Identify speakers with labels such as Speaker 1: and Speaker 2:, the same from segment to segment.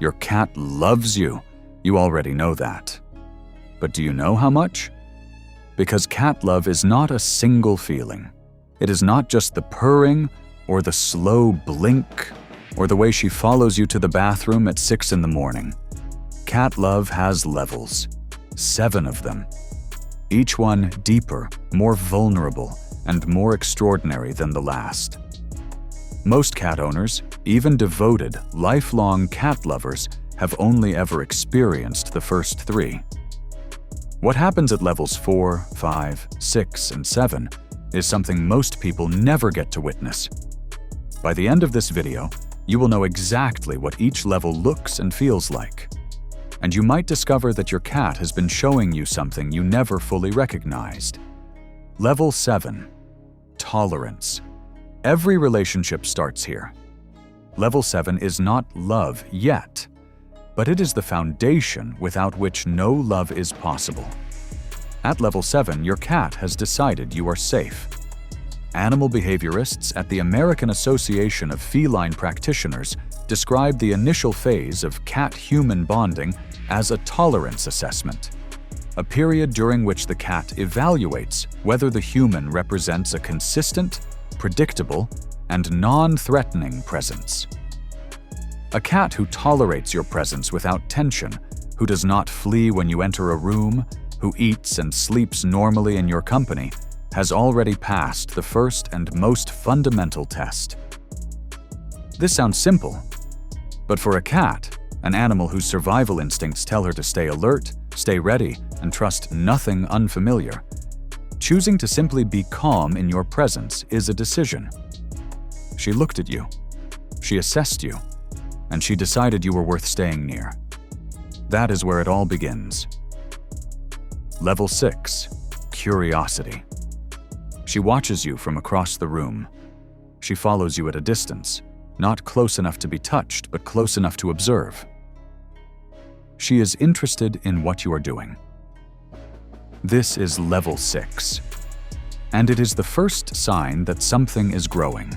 Speaker 1: Your cat loves you. You already know that. But do you know how much? Because cat love is not a single feeling. It is not just the purring or the slow blink or the way she follows you to the bathroom at 6 in the morning. Cat love has levels, 7 of them. Each one deeper, more vulnerable, and more extraordinary than the last. Most cat owners, even devoted, lifelong cat lovers, have only ever experienced the first 3. What happens at levels 4, 5, 6, and 7 is something most people never get to witness. By the end of this video, you will know exactly what each level looks and feels like. And you might discover that your cat has been showing you something you never fully recognized. Level 7. Tolerance. Every relationship starts here. Level 7 is not love yet, but it is the foundation without which no love is possible. At level 7, your cat has decided you are safe. Animal behaviorists at the American Association of Feline Practitioners describe the initial phase of cat-human bonding as a tolerance assessment, a period during which the cat evaluates whether the human represents a consistent, predictable, and non-threatening presence. A cat who tolerates your presence without tension, who does not flee when you enter a room, who eats and sleeps normally in your company, has already passed the first and most fundamental test. This sounds simple, but for a cat, an animal whose survival instincts tell her to stay alert, stay ready, and trust nothing unfamiliar, choosing to simply be calm in your presence is a decision. She looked at you, she assessed you, and she decided you were worth staying near. That is where it all begins. Level 6. Curiosity. She watches you from across the room. She follows you at a distance, not close enough to be touched, but close enough to observe. She is interested in what you are doing. This is level 6, and it is the first sign that something is growing.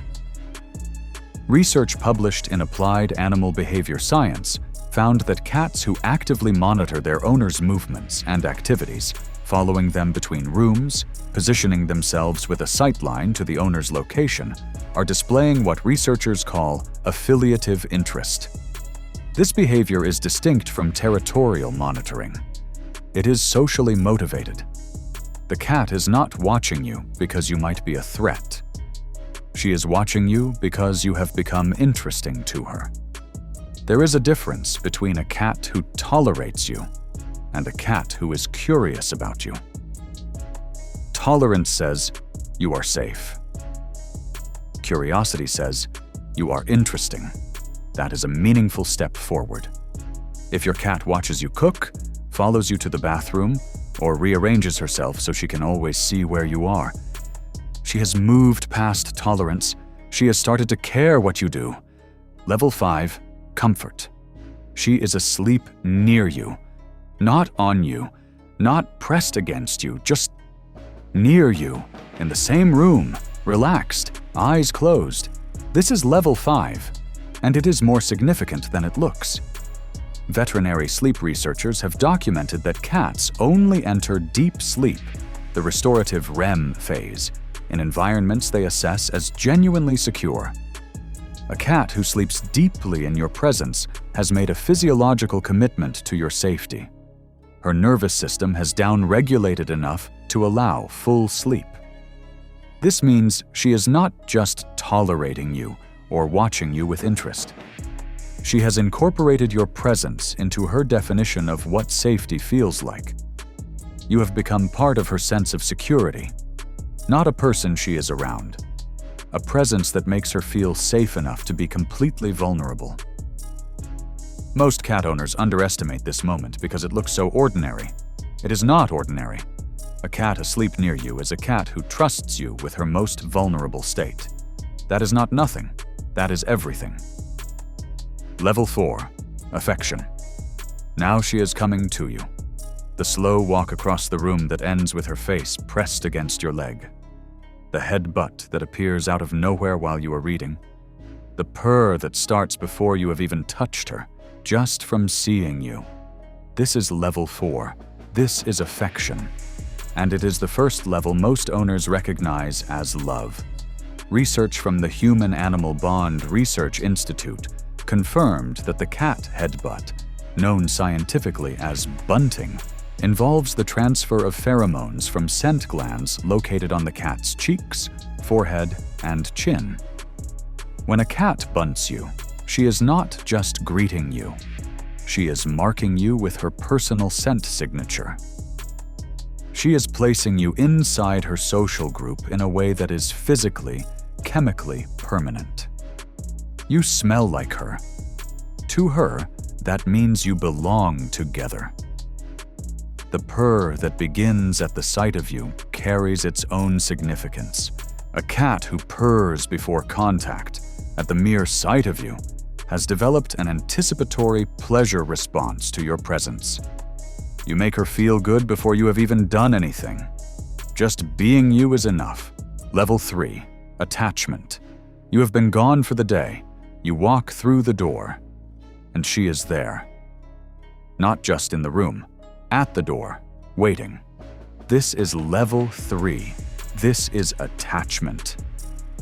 Speaker 1: Research published in Applied Animal Behavior Science found that cats who actively monitor their owners' movements and activities, following them between rooms, positioning themselves with a sightline to the owner's location, are displaying what researchers call affiliative interest. This behavior is distinct from territorial monitoring. It is socially motivated. The cat is not watching you because you might be a threat. She is watching you because you have become interesting to her. There is a difference between a cat who tolerates you and a cat who is curious about you. Tolerance says, you are safe. Curiosity says, you are interesting. That is a meaningful step forward. If your cat watches you cook, follows you to the bathroom, or rearranges herself so she can always see where you are, she has moved past tolerance. She has started to care what you do. Level 5, comfort. She is asleep near you, not on you, not pressed against you, just near you, in the same room, relaxed, eyes closed. This is level 5, and it is more significant than it looks. Veterinary sleep researchers have documented that cats only enter deep sleep, the restorative REM phase, in environments they assess as genuinely secure. A cat who sleeps deeply in your presence has made a physiological commitment to your safety. Her nervous system has down-regulated enough to allow full sleep. This means she is not just tolerating you or watching you with interest. She has incorporated your presence into her definition of what safety feels like. You have become part of her sense of security, not a person she is around, a presence that makes her feel safe enough to be completely vulnerable. Most cat owners underestimate this moment because it looks so ordinary. It is not ordinary. A cat asleep near you is a cat who trusts you with her most vulnerable state. That is not nothing. That is everything. Level 4. Affection. Now she is coming to you. The slow walk across the room that ends with her face pressed against your leg. The headbutt that appears out of nowhere while you are reading. The purr that starts before you have even touched her. just from seeing you. This is level 4. This is affection. And it is the first level most owners recognize as love. Research from the Human-Animal Bond Research Institute confirmed that the cat headbutt, known scientifically as bunting, involves the transfer of pheromones from scent glands located on the cat's cheeks, forehead, and chin. When a cat bunts you, she is not just greeting you. She is marking you with her personal scent signature. She is placing you inside her social group in a way that is physically, chemically permanent. You smell like her. To her, that means you belong together. The purr that begins at the sight of you carries its own significance. A cat who purrs before contact, at the mere sight of you, has developed an anticipatory pleasure response to your presence. You make her feel good before you have even done anything. Just being you is enough. Level 3. Attachment. You have been gone for the day. You walk through the door, and she is there. Not just in the room, at the door, waiting. This is level 3. This is attachment.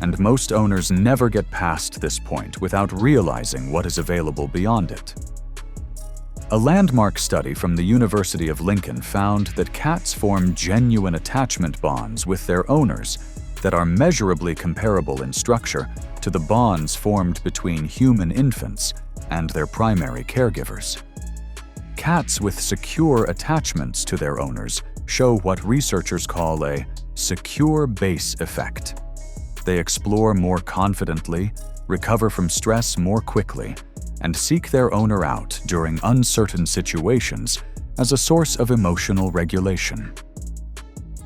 Speaker 1: And most owners never get past this point without realizing what is available beyond it. A landmark study from the University of Lincoln found that cats form genuine attachment bonds with their owners that are measurably comparable in structure to the bonds formed between human infants and their primary caregivers. Cats with secure attachments to their owners show what researchers call a secure base effect. They explore more confidently, recover from stress more quickly, and seek their owner out during uncertain situations as a source of emotional regulation.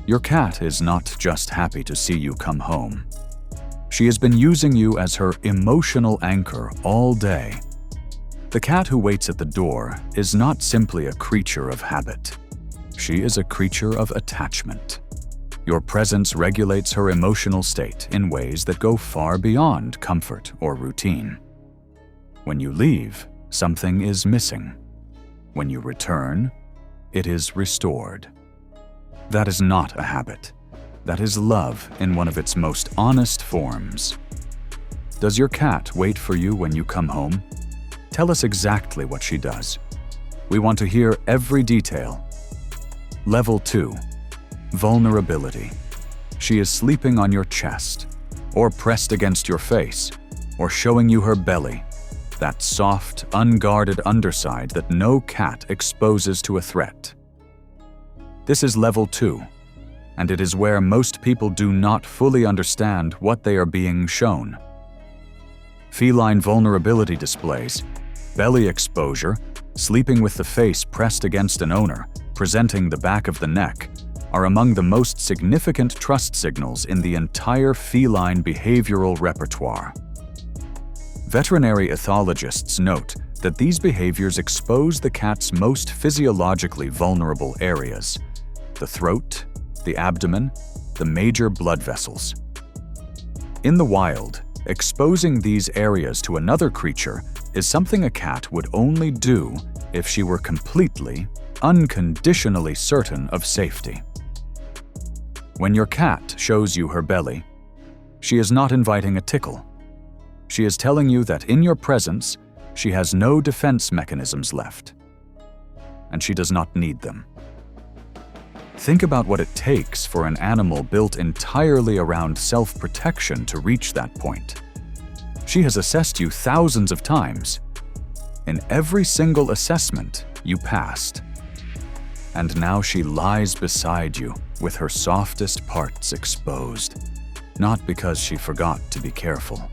Speaker 1: Your cat is not just happy to see you come home. She has been using you as her emotional anchor all day. The cat who waits at the door is not simply a creature of habit. She is a creature of attachment. Your presence regulates her emotional state in ways that go far beyond comfort or routine. When you leave, something is missing. When you return, it is restored. That is not a habit. That is love in one of its most honest forms. Does your cat wait for you when you come home? Tell us exactly what she does. We want to hear every detail. Level 2. Vulnerability. She is sleeping on your chest, or pressed against your face, or showing you her belly, that soft, unguarded underside that no cat exposes to a threat. This is level 2, and it is where most people do not fully understand what they are being shown. Feline vulnerability displays, belly exposure, sleeping with the face pressed against an owner, presenting the back of the neck, are among the most significant trust signals in the entire feline behavioral repertoire. Veterinary ethologists note that these behaviors expose the cat's most physiologically vulnerable areas: the throat, the abdomen, the major blood vessels. In the wild, exposing these areas to another creature is something a cat would only do if she were completely, unconditionally certain of safety. When your cat shows you her belly, she is not inviting a tickle. She is telling you that in your presence, she has no defense mechanisms left, and she does not need them. Think about what it takes for an animal built entirely around self-protection to reach that point. She has assessed you thousands of times. In every single assessment, you passed. And now she lies beside you with her softest parts exposed, not because she forgot to be careful,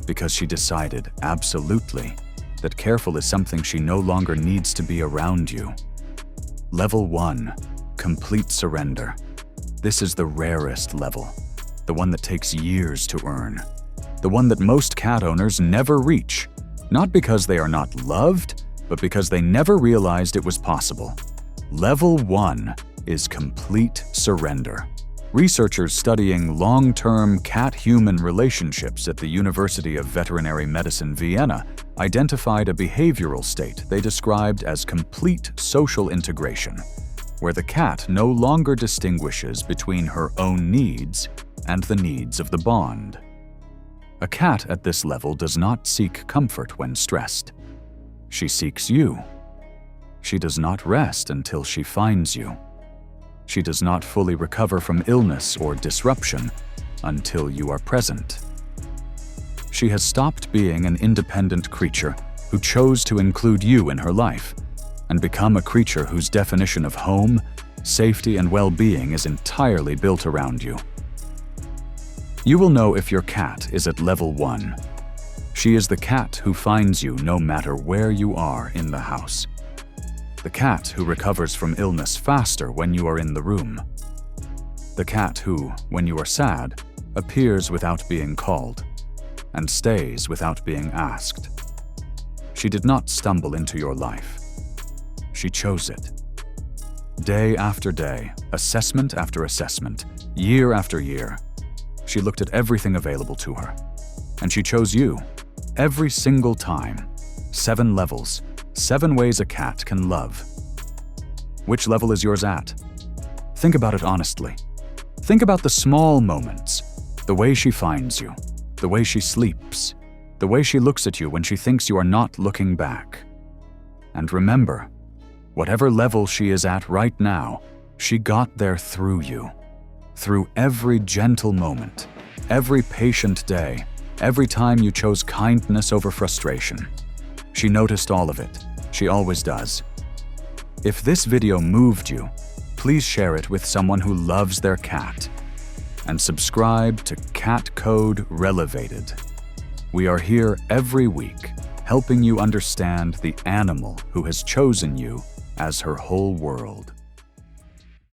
Speaker 1: because she decided absolutely that careful is something she no longer needs to be around you. Level 1. Complete surrender. This is the rarest level, the one that takes years to earn, the one that most cat owners never reach, not because they are not loved, but because they never realized it was possible. Level 1 is complete surrender. Researchers studying long-term cat-human relationships at the University of Veterinary Medicine, Vienna, identified a behavioral state they described as complete social integration, where the cat no longer distinguishes between her own needs and the needs of the bond. A cat at this level does not seek comfort when stressed. She seeks you. She does not rest until she finds you. She does not fully recover from illness or disruption until you are present. She has stopped being an independent creature who chose to include you in her life and become a creature whose definition of home, safety, and well-being is entirely built around you. You will know if your cat is at level 1. She is the cat who finds you no matter where you are in the house. The cat who recovers from illness faster when you are in the room. The cat who, when you are sad, appears without being called and stays without being asked. She did not stumble into your life. She chose it. Day after day, assessment after assessment, year after year, she looked at everything available to her, and she chose you every single time. 7 levels, 7 ways a cat can love. Which level is yours at? Think about it honestly. Think about the small moments, the way she finds you, the way she sleeps, the way she looks at you when she thinks you are not looking back. And remember, whatever level she is at right now, she got there through you. Through every gentle moment, every patient day, every time you chose kindness over frustration. She noticed all of it. She always does. If this video moved you, please share it with someone who loves their cat. And subscribe to Cat Code ReleVADED. We are here every week, helping you understand the animal who has chosen you as her whole world.